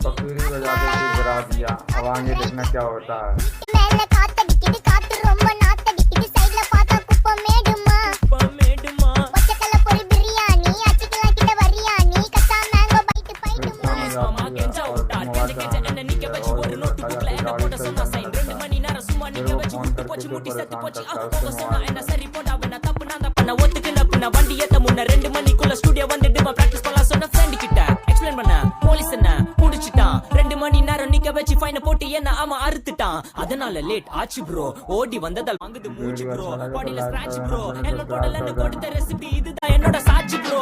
पसूरी बजा के गिरा दिया। अब आगे देखना क्या होता है। மேல காத்தடிக்குது காத்து ரொம்ப நாத்தடிக்குது சைடுல பார்த்தா குப்பை மேடுமா ஒச்சக்கல்ல பொரி பிரியாணி அச்சிக்கலாம் கிட்ட வரியாணி கச்சா மேங்கோ பைட்டு பைட்டுமா முட்டி செத்து போச்சு போக சொன்னா என்ன சரி போடா வேணா தப்பு நான் தான் பண்ண ஒத்துக்கல பண்ண வண்டி ஏத்த முன்ன 2 மணிக்குள்ள ஸ்டுடியோ வந்துட்டு பிராக்டிஸ் பண்ணலாம் சொன்ன ஃப்ரெண்ட் கிட்ட எக்ஸ்பிளைன் பண்ண போலீஸ் என்ன முடிச்சிட்டான் 2 மணி நேரம் நிக்க வச்சு ஃபைன போட்டு என்ன அவன் அறுத்துட்டான் அதனால லேட் ஆச்சு ப்ரோ ஓடி வந்ததால் வாங்குது மூச்சு ப்ரோ பாடியில ஸ்கிராட்ச் ப்ரோ ஹெல்மெட் போடலன்னு கொடுத்த ரெசிபி இதுதான் என்னோட சாட்சி ப்ரோ